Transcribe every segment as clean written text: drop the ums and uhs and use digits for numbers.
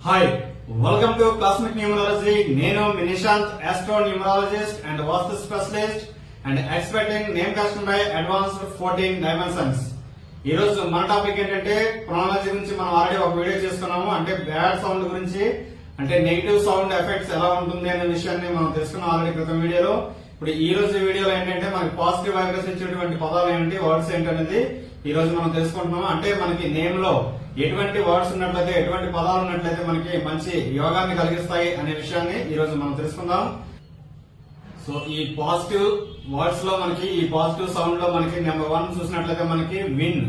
Hi, welcome to cosmic numerology. నేను మీ Nishant, astro numerologist and vastu specialist and expert in name casting by advanced 14 dimensions. ఈ రోజు మన topic ఏంటంటే ప్రొనాలజీ గురించి. మనం ఆల్రెడీ ఒక వీడియో చేసుకున్నాము, అంటే బ్యాడ్ సౌండ్ గురించి, అంటే నెగిటివ్ సౌండ్ ఎఫెక్ట్స్ ఎలా ఉంటుంది అనే విషయాన్ని మనం తెలుసుకున్నాం ఆల్రెడీ క్రితం వీడియోలో. ఇప్పుడు ఈ రోజు వీడియోలో ఏంటంటే మనకి పాజిటివ్ వైబ్రేషన్ ఇచ్చేటువంటి పదాలు ఏంటి, వర్డ్స్ ఏంటనేది ఈ రోజు మనం తెలుసుకుంటున్నాం. అంటే మనకి నేమ్ లో ఎటువంటి వర్డ్స్ ఉన్నట్లయితే, ఎటువంటి పదాలు ఉన్నట్లయితే మనకి మంచి యోగాన్ని కలిగిస్తాయి అనే విషయాన్ని ఈ రోజు మనం తెలుసుకుందాం. సో ఈ పాజిటివ్ వర్డ్స్ లో మనకి, ఈ పాజిటివ్ సౌండ్ లో మనకి నెంబర్ 1 చూసినట్లయితే మనకి విన్.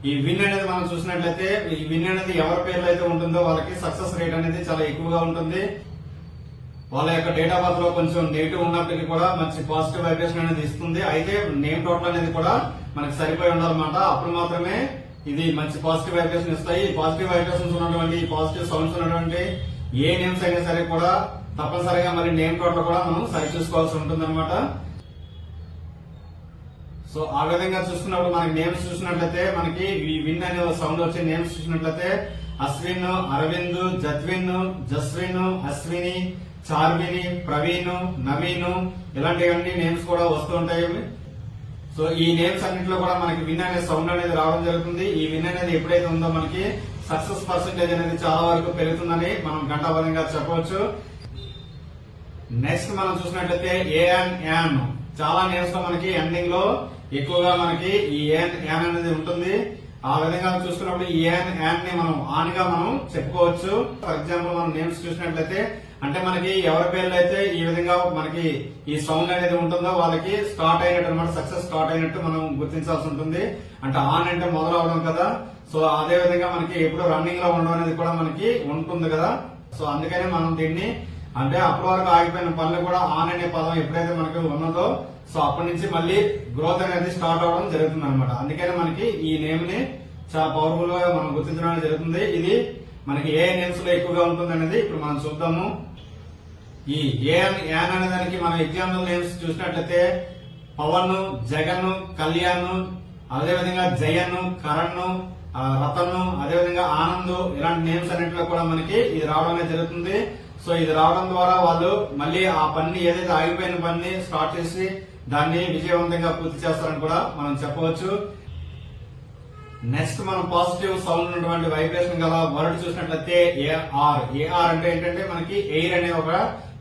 ఈ విన్ అనేది మనం చూసినట్లయితే, ఈ విన్ అనేది ఎవరి పేర్లు అయితే ఉంటుందో వాళ్ళకి సక్సెస్ రేట్ అనేది చాలా ఎక్కువగా ఉంటుంది. వాళ్ళ యొక్క డేట్ ఆఫ్ బర్త్ లో కొంచెం నెగిటివ్ ఉన్నప్పటికీ కూడా మంచి పాజిటివ్ వైబ్రేషన్ అనేది ఇస్తుంది. అయితే నేమ్ టోటల్ అనేది కూడా మనకి సరిపోయి ఉండాలన్నమాట. అప్పుడు మాత్రమే ఇది మంచి పాజిటివ్ వైబ్రేషన్ ఇస్తాయి. ఈ పాజిటివ్ వైబ్రేషన్స్ ఉన్నటువంటి, ఈ పాజిటివ్ సౌండ్స్ ఉన్నటువంటి ఏ నేమ్స్ అయినా సరే కూడా తప్పనిసరిగా మరి నేమ్ టోటల్ కూడా మనం సరి చూసుకోవాల్సి ఉంటుంది అనమాట. సో ఆ విధంగా చూసుకున్నప్పుడు మనకి నేమ్స్ చూసినట్లయితే మనకి ఈ విన్ అనే సౌండ్ వచ్చే నేమ్స్ చూసినట్లయితే అశ్విన్, అరవింద్, జత్విన్, జస్విన్, అశ్విని, చార్విని, ప్రవీణ్, నవీన్, ఇలాంటివన్నీ నేమ్స్ కూడా వస్తూ ఉంటాయి. సో ఈ నేమ్స్ అన్నింటిలో కూడా మనకి విన్ అనే సౌండ్ అనేది రావడం జరుగుతుంది. ఈ విన్ అనేది ఎప్పుడైతే ఉందో మనకి సక్సెస్ పర్సెంటేజ్ అనేది చాలా వరకు పెరుగుతుందని మనం గంటాబద్ధంగా చెప్పవచ్చు. నెక్స్ట్ మనం చూసినట్లయితే ఏఎన్. చాలా నేమ్స్ లో మనకి ఎండింగ్ లో ఎక్కువగా మనకి ఈ ఏఎన్ అనేది ఉంటుంది. ఆ విధంగా చూసుకున్నప్పుడు ఈ ఏఎన్ ని మనం ఆన్ గా మనం చెప్పుకోవచ్చు. ఫర్ ఎగ్జాంపుల్ మనం నేమ్స్ చూసినట్లయితే, అంటే మనకి ఎవరి పేర్లు అయితే ఈ విధంగా మనకి ఈ సౌండ్ అనేది ఉంటుందో వాళ్ళకి స్టార్ట్ అయినట్టు అనమాట, సక్సెస్ స్టార్ట్ అయినట్టు మనం గుర్తించాల్సి ఉంటుంది. అంటే ఆన్ అంటే మొదలవడం కదా. సో అదే విధంగా మనకి ఎప్పుడు రన్నింగ్ లో ఉండడం అనేది కూడా మనకి ఉంటుంది కదా. సో అందుకనే మనం దీన్ని, అంటే అప్పటి వరకు ఆగిపోయిన పనులు కూడా ఆన్ అనే పదం ఎప్పుడైతే మనకి ఉన్నదో, సో అప్పటి నుంచి మళ్ళీ గ్రోత్ అనేది స్టార్ట్ అవడం జరుగుతుంది అనమాట. అందుకనే మనకి ఈ నేమ్ ని చాలా పవర్ఫుల్ గా మనం గుర్తించడం జరుగుతుంది. ఇది మనకి ఏ నేమ్స్ లో ఎక్కువగా ఉంటుంది అనేది ఇప్పుడు మనం చూద్దాము. ఈ యాన్ అనే దానికి మనం ఎగ్జాంపుల్ నేమ్స్ చూసినట్లయితే పవన్, జగన్, కళ్యాణ్, అదేవిధంగా జయన్, కరణ్, రతన్, అదేవిధంగా ఆనంద్, ఇలాంటి నేమ్స్ అన్నింటిలో కూడా మనకి ఇది రావడం జరుగుతుంది. సో ఇది రావడం ద్వారా వాళ్ళు మళ్ళీ ఆ పని, ఏదైతే ఆగిపోయిన పని స్టార్ట్ చేసి దాన్ని విజయవంతంగా పూర్తి చేస్తారని కూడా మనం చెప్పవచ్చు. నెక్స్ట్ మనం పాజిటివ్ సౌండ్ ఉన్నటువంటి వైబ్రేషన్ గల వర్డ్ చూసినట్లయితే ఏఆర్. ఏఆర్ అంటే ఏంటంటే మనకి ఎయిర్ అనే ఒక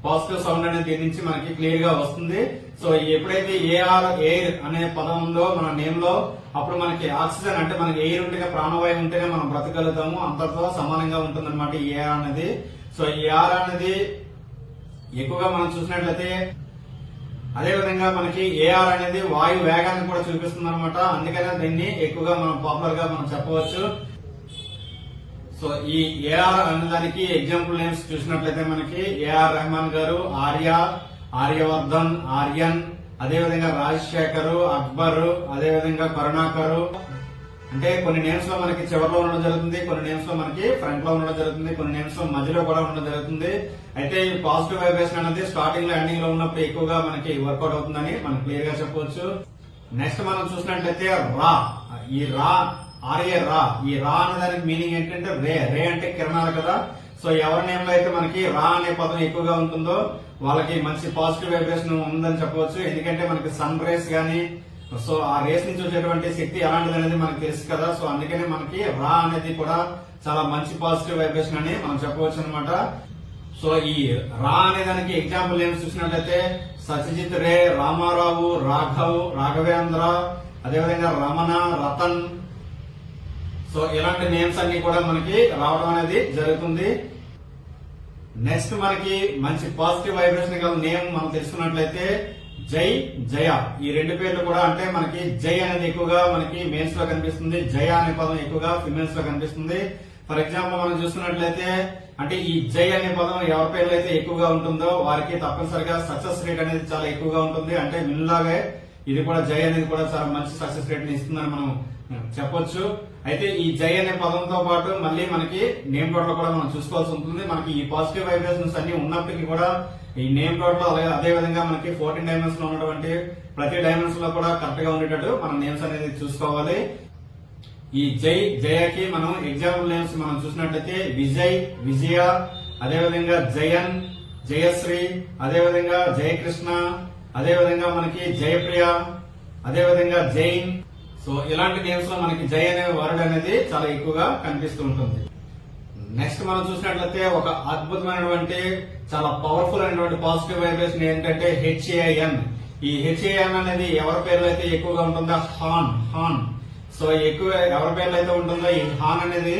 పాజిటివ్ సౌండ్ అనేది దీని నుంచి మనకి క్లియర్ గా వస్తుంది. సో ఎప్పుడైతే ఏఆర్, ఎయిర్ అనే పదం ఉందో మన నేమ్ లో, అప్పుడు మనకి ఆక్సిజన్, అంటే మనకి ఎయిర్ ఉంటేనే, ప్రాణవాయువు ఉంటేనే మనం బ్రతకగలుగుతాము. అంతతో సమానంగా ఉంటుంది అనమాట ఈ ఏఆర్ అనేది. సో ఈ ఏఆర్ అనేది ఎక్కువగా మనం చూసినట్లయితే, అదేవిధంగా మనకి ఏఆర్ అనేది వాయు వేగాన్ని కూడా చూపిస్తుంది అనమాట. అందుకనే దీన్ని ఎక్కువగా మనం పాపులర్ గా మనం చెప్పవచ్చు. సో ఈ ఏఆర్ అనే దానికి ఎగ్జాంపుల్ నేమ్స్ చూసినట్లయితే మనకి ఏఆర్ రెహమాన్ గారు, ఆర్య, ఆర్యవర్ధన్, ఆర్యన్, అదేవిధంగా రాజశేఖర్, అక్బర్, అదేవిధంగా కరుణాకర్. అంటే కొన్ని నేమ్స్ లో మనకి చివరిలో ఉండడం జరుగుతుంది, కొన్ని నేమ్స్ లో మనకి ఫ్రంట్ లో ఉండడం జరుగుతుంది, కొన్ని నేమ్స్ లో మధ్యలో కూడా ఉండడం జరుగుతుంది. అయితే ఈ పాజిటివ్ వైబ్రేషన్ అనేది స్టార్టింగ్ లో, ఎండింగ్ లో ఉన్నప్పుడు ఎక్కువగా మనకి వర్కౌట్ అవుతుందని మనం క్లియర్ గా చెప్పవచ్చు. నెక్స్ట్ మనం చూసినట్లయితే రా. ఈ రా, ఆర్ఏ రా. ఈ రా అనే దానికి మీనింగ్ ఏంటంటే రే. రే అంటే కిరణాలు కదా. సో ఎవరి నేమ్ లో అయితే మనకి రా అనే పదం ఎక్కువగా ఉంటుందో వాళ్ళకి మంచి పాజిటివ్ వైబ్రేషన్ ఉందని చెప్పవచ్చు. ఎందుకంటే మనకి సన్ రేస్ గానీ, సో ఆ రేస్ నుంచి వచ్చేటువంటి శక్తి ఎలాంటిది అనేది మనకు తెలుసు కదా. సో అందుకనే మనకి రా అనేది కూడా చాలా మంచి పాజిటివ్ వైబ్రేషన్ అని మనం చెప్పవచ్చు అనమాట. సో ఈ రా అనే దానికి ఎగ్జాంపుల్ నేమ్స్ చూసినట్లయితే సత్యజిత్ రే, రామారావు, రాఘవ్, రాఘవేంద్ర, అదేవిధంగా రమణ, రతన్. సో ఇలాంటి నేమ్స్ అన్ని కూడా మనకి రావడం అనేది జరుగుతుంది. నెక్స్ట్ మనకి మంచి పాజిటివ్ వైబ్రేషన్ గల నేమ్ మనం తెలుసుకున్నట్లయితే జై, జయ. ఈ రెండు పేర్లు కూడా, అంటే మనకి జై అనేది ఎక్కువగా మనకి మేల్స్ లో కనిపిస్తుంది, జయ అనే పదం ఎక్కువగా ఫిమేల్స్ లో కనిపిస్తుంది. ఫర్ ఎగ్జాంపుల్ మనం చూసుకున్నట్లయితే, అంటే ఈ జై అనే పదం ఎవరి పేర్లు అయితే ఎక్కువగా ఉంటుందో వారికి తప్పనిసరిగా సక్సెస్ రేట్ అనేది చాలా ఎక్కువగా ఉంటుంది. అంటే విన్లాగే ఇది కూడా జై అనేది కూడా చాలా మంచి సక్సెస్ రేట్ ని ఇస్తుందని మనం చెప్పొచ్చు. అయితే ఈ జై అనే పదంతో పాటు మళ్ళీ మనకి నేమ్ టోటల్ కూడా మనం చూసుకోవాల్సి ఉంటుంది. మనకి ఈ పాజిటివ్ వైబ్రేషన్స్ అన్ని ఉన్నప్పటికీ కూడా ఈ నేమ్ టోటల్, అలాగే అదే విధంగా మనకి 14 డైమెన్షన్ లో ఉన్నటువంటి ప్రతి డైమెన్షన్ లో కూడా కరెక్ట్ గా ఉండేటట్టు మనం నేమ్స్ అనేది చూసుకోవాలి. ఈ జయకి మనం ఎగ్జాంపుల్ నేమ్స్ మనం చూసినట్లయితే విజయ్, విజయ, అదేవిధంగా జయన్, జయశ్రీ, అదేవిధంగా జయకృష్ణ, అదేవిధంగా మనకి జయప్రియ, అదేవిధంగా జైన్. సో ఇలాంటి నేమ్స్ లో మనకి జై అనే వర్డ్ అనేది చాలా ఎక్కువగా కనిపిస్తూ ఉంటుంది. నెక్స్ట్ మనం చూసినట్లయితే ఒక అద్భుతమైనటువంటి చాలా పవర్ఫుల్ అయినటువంటి పాజిటివ్ వైబ్రేషన్ ఏంటంటే HAN. ఈ HAN అనేది ఎవరి పేర్లు అయితే ఎక్కువగా ఉంటుందో హాన్. సో ఎక్కువ ఎవరి పేర్లు అయితే ఉంటుందో ఈ హాన్ అనేది,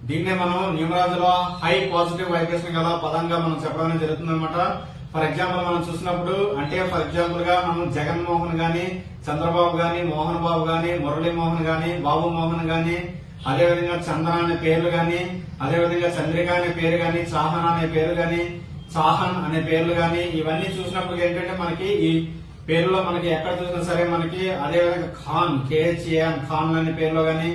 దీన్నే మనం న్యూమరాలజీ లో హై పాజిటివ్ వైబ్రేషన్ గల పదంగా మనం చెప్పడం జరుగుతుంది అనమాట. ఫర్ ఎగ్జాంపుల్ మనం చూసినప్పుడు అంటే ఫర్ ఎగ్జాంపుల్ గా మనం జగన్మోహన్ గాని, చంద్రబాబు గాని, మోహన్ బాబు గాని, మురళీ మోహన్ గాని, బాబు మోహన్ గాని, అదేవిధంగా చందన అనే పేర్లు గాని, అదేవిధంగా చంద్రిక అనే పేరు గాని, చాహన్ అనే పేరు గాని, చాహన్ అనే పేర్లు గాని, ఇవన్నీ చూసినప్పుడు ఏంటంటే మనకి ఈ పేర్లో మనకి ఎక్కడ చూసినా సరే మనకి అదేవిధంగా ఖాన్, KHAN ఖాన్ అనే పేరులో గాని,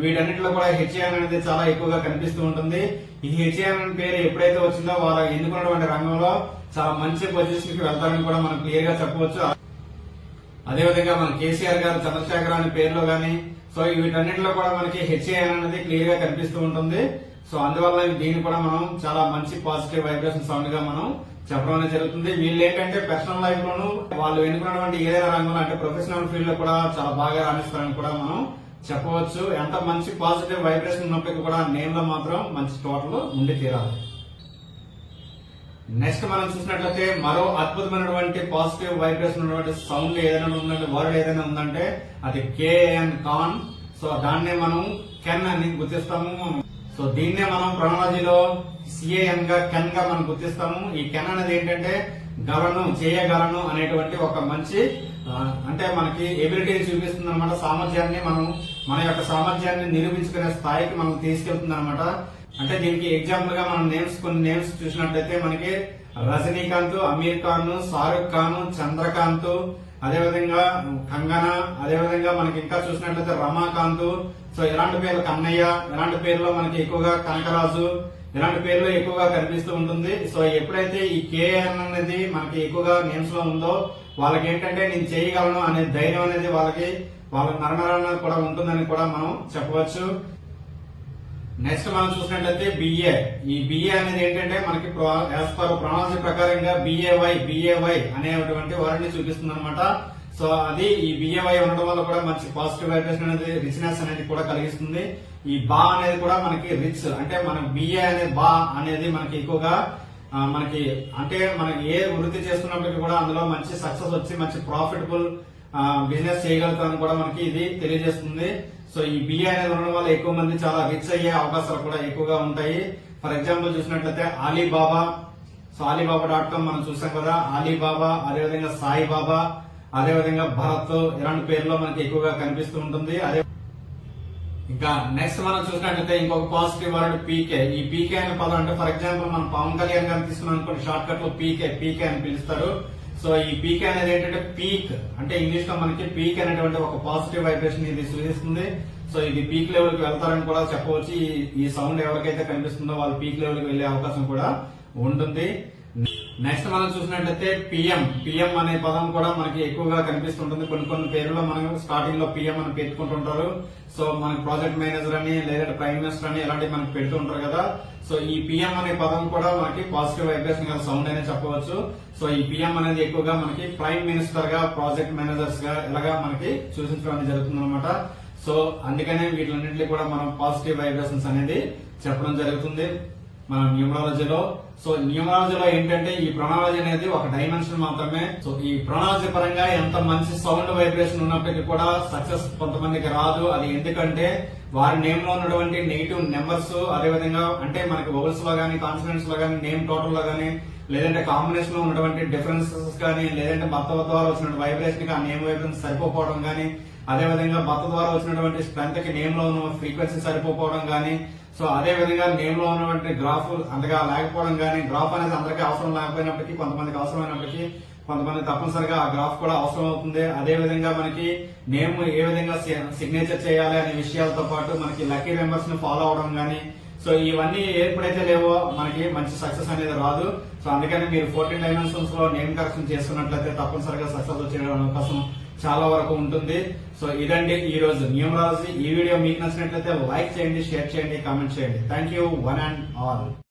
వీటన్నిటిలో కూడా HAN అనేది చాలా ఎక్కువగా కనిపిస్తూ ఉంటుంది. ఈ HAN అనే పేరు ఎప్పుడైతే వచ్చిందో వాళ్ళ ఎన్నుకున్నటువంటి రంగంలో చాలా మంచి పొజిషన్ కి వెళ్తారని కూడా మనం క్లియర్ గా చెప్పవచ్చు. అదేవిధంగా మన కేసీఆర్ గారు, చంద్రశేఖర్ అనే పేరులో గాని, సో వీటన్నిటిలో కూడా మనకి HAN అనేది క్లియర్ గా కనిపిస్తూ ఉంటుంది. సో అందువల్ల దీన్ని కూడా మనం చాలా మంచి పాజిటివ్ వైబ్రేషన్ సౌండ్ గా మనం చెప్పడం అనేది జరుగుతుంది. వీళ్ళు ఏంటంటే పర్సనల్ లైఫ్ లోను వాళ్ళు ఎన్నుకున్నటువంటి ఏదైనా రంగంలో అంటే ప్రొఫెషనల్ ఫీల్డ్ లో కూడా చాలా బాగా రాణిస్తారని కూడా మనం చెప్పవచ్చు. ఎంత మంచి పాజిటివ్ వైబ్రేషన్ ఉన్నప్పటికీ కూడా నేమ్ లో మాత్రం మంచి టోటల్ ఉండి తీరాలి. నెక్స్ట్ మనం చూసినట్లయితే మరో అద్భుతమైనటువంటి పాజిటివ్ వైబ్రేషన్ ఉన్నటువంటి సౌండ్ ఏదైనా ఉందంటే వర్డ్ ఏదైనా ఉందంటే అది KAN కాన్. సో దాన్నే మనం కెన్ అని గుర్తిస్తాము. సో దీన్నే మనం ప్రొనాలజీలో CAN గా కెన్ గా మనం గుర్తిస్తాము. ఈ కెన్ అనేది ఏంటంటే గలను, చేయగలను అనేటువంటి ఒక మంచి అంటే మనకి ఎబిలిటీని చూపిస్తుంది అనమాట. సామర్థ్యాన్ని మన యొక్క సామర్థ్యాన్ని నిరూపించుకునే స్థాయికి మనం తీసుకెళ్తుంది అనమాట. అంటే దీనికి ఎగ్జాంపుల్ గా మనం కొన్ని నేమ్స్ చూసినట్లయితే మనకి రజనీకాంత్, అమీర్ ఖాన్, షారుఖ్ ఖాన్, చంద్రకాంత్, అదేవిధంగా కంగనా, అదేవిధంగా మనకి ఇంకా చూసినట్లయితే రమాకాంత్. సో ఇలాంటి పేర్లు కన్నయ్య, ఇలాంటి పేర్లో మనకి ఎక్కువగా కనకరాజు, ఇలాంటి పేర్లు ఎక్కువగా కనిపిస్తూ ఉంటుంది. సో ఎప్పుడైతే ఈ KAN అనేది మనకి ఎక్కువగా నేమ్స్ లో ఉందో వాళ్ళకి ఏంటంటే నేను చేయగలను అనే ధైర్యం అనేది వాళ్ళ నరనరాన కూడా ఉంటుందని కూడా మనం చెప్పవచ్చు. నెక్స్ట్ మనం చూసినట్లయితే BA. ఈ BA అనేది ఏంటంటే మనకి యాజ్ పర్ ప్రొనాలజీ ప్రకారంగా BAY అనేటువంటి వర్డ్ ని చూపిస్తుంది అనమాట. సో అది ఈ BAY ఉండడం వల్ల కూడా మంచి పాజిటివ్ వైబ్రేషన్ అనేది రిచ్నెస్ అనేది కూడా కలిగిస్తుంది. ఈ బా అనేది కూడా మనకి రిచ్ అంటే మన BA అనే బా అనేది మనకి ఎక్కువగా మనకి అంటే మనకి ఏ వృత్తి చేస్తున్నప్పటికీ కూడా అందులో మంచి సక్సెస్ వచ్చి మంచి ప్రాఫిటబుల్ బిజినెస్ చేయగలుగుతామని కూడా మనకి ఇది తెలియజేస్తుంది. సో ఈ BA అనేది ఉండడం వల్ల ఎక్కువ మంది చాలా రిచ్ అయ్యే అవకాశాలు కూడా ఎక్కువగా ఉంటాయి. ఫర్ ఎగ్జాంపుల్ చూసినట్లయితే ఆలీబాబా. సో alibaba.com మనం చూసాం కదా. ఆలీబాబా, అదేవిధంగా సాయిబాబా, అదేవిధంగా భరత్, ఇలాంటి పేర్లో మనకి ఎక్కువగా కనిపిస్తూ ఉంటుంది. అదే ఇంకా నెక్స్ట్ మనం చూసినట్లయితే ఇంకొక పాజిటివ్ వర్డ్ PK. ఈ PK అనే పదం అంటే ఫర్ ఎగ్జాంపుల్ మనం పవన్ కళ్యాణ్ గారిని తీసుకున్నాం అనుకోండి, షార్ట్ కట్ లో PK అని పిలుస్తారు. సో ఈ పీక్ అనేది ఏంటంటే పీక్ అంటే ఇంగ్లీష్ లో మనకి పీక్ అనేటువంటి ఒక పాజిటివ్ వైబ్రేషన్ ఇది సూచిస్తుంది. సో ఇది పీక్ లెవెల్ కి వెళ్తారని కూడా చెప్పవచ్చు. ఈ సౌండ్ ఎవరికైతే కనిపిస్తుందో వాళ్ళు పీక్ లెవెల్ కి వెళ్లే అవకాశం కూడా ఉంటుంది. నెక్స్ట్ మనం చూసినట్లయితే పిఎం అనే పదం కూడా మనకి ఎక్కువగా కనిపిస్తుంటుంది. కొన్ని పేర్లలో మనం స్టార్టింగ్ లో పిఎం అని పెట్టుకుంటుంటారు. సో మనకి ప్రాజెక్ట్ మేనేజర్ అని లేదా ప్రైమ్ మినిస్టర్ అని ఇలాంటివి మనకి పెడుతూ ఉంటారు కదా. సో ఈ పిఎం అనే పదం కూడా మనకి పాజిటివ్ వైబ్రేషన్ గల సౌండ్ అనే చెప్పవచ్చు. సో ఈ పిఎం అనేది ఎక్కువగా మనకి ప్రైమ్ మినిస్టర్ గా, ప్రాజెక్ట్ మేనేజర్స్ గా ఇలాగా మనకి సూచించడం జరుగుతుంది అనమాట. సో అందుకనే వీటిలన్నింటినీ కూడా మనం పాజిటివ్ వైబ్రేషన్స్ అనేది చెప్పడం జరుగుతుంది మన న్యూమరాలజీలో. సో న్యూమరాలజీలో ఏంటంటే ఈ ప్రొనాలజీ అనేది ఒక డైమెన్షన్ మాత్రమే. సో ఈ ప్రొనాలజీ పరంగా ఎంత మంచి సౌండ్ వైబ్రేషన్ ఉన్నప్పటికీ కూడా సక్సెస్ కొంతమందికి రాదు. అది ఎందుకంటే వారి నేమ్ లో ఉన్నటువంటి నెగిటివ్ నెంబర్స్, అదేవిధంగా అంటే మనకి వోవెల్స్ లో గానీ, కాన్సనెంట్స్ లో గానీ, నేమ్ టోటల్ లో గానీ, లేదంటే కాంబినేషన్ లో ఉన్నటువంటి డిఫరెన్సెస్ కానీ, లేదంటే భర్త ద్వారా వచ్చిన వైబ్రేషన్ కి ఆ నేమ్ వైబ్రేషన్ సరిపోవడం గానీ, అదేవిధంగా భర్త ద్వారా వచ్చినటువంటి స్ట్రెంత్ కి నేమ్ లో ఉన్న ఫ్రీక్వెన్సీ సరిపోవడం గానీ, సో అదే విధంగా నేమ్ లో ఉన్నటువంటి గ్రాఫ్ అంతగా లేకపోవడం కానీ, గ్రాఫ్ అనేది అందరికీ అవసరం లేకపోయినప్పటికీ కొంతమందికి అవసరమైనప్పటికీ కొంతమంది తప్పనిసరిగా ఆ గ్రాఫ్ కూడా అవసరం అవుతుంది. అదే విధంగా మనకి నేమ్ ఏ విధంగా సిగ్నేచర్ చేయాలి అనే విషయాలతో పాటు మనకి లక్కీ మెంబర్స్ ని ఫాలో అవడం కానీ, సో ఇవన్నీ ఎప్పుడైతే లేవో మనకి మంచి సక్సెస్ అనేది రాదు. సో అందుకని మీరు 14 డైమెన్షన్స్ లో నేమ్ కరెక్షన్ చేసుకున్నట్లయితే తప్పనిసరిగా సక్సెస్ వచ్చే అవకాశం చాలా వరకు ఉంటుంది. సో ఇదండి ఈ రోజు న్యూమరాలజీ. ఈ వీడియో మీకు నచ్చినట్లయితే లైక్ చేయండి, షేర్ చేయండి, కామెంట్ చేయండి. Thank you one and all.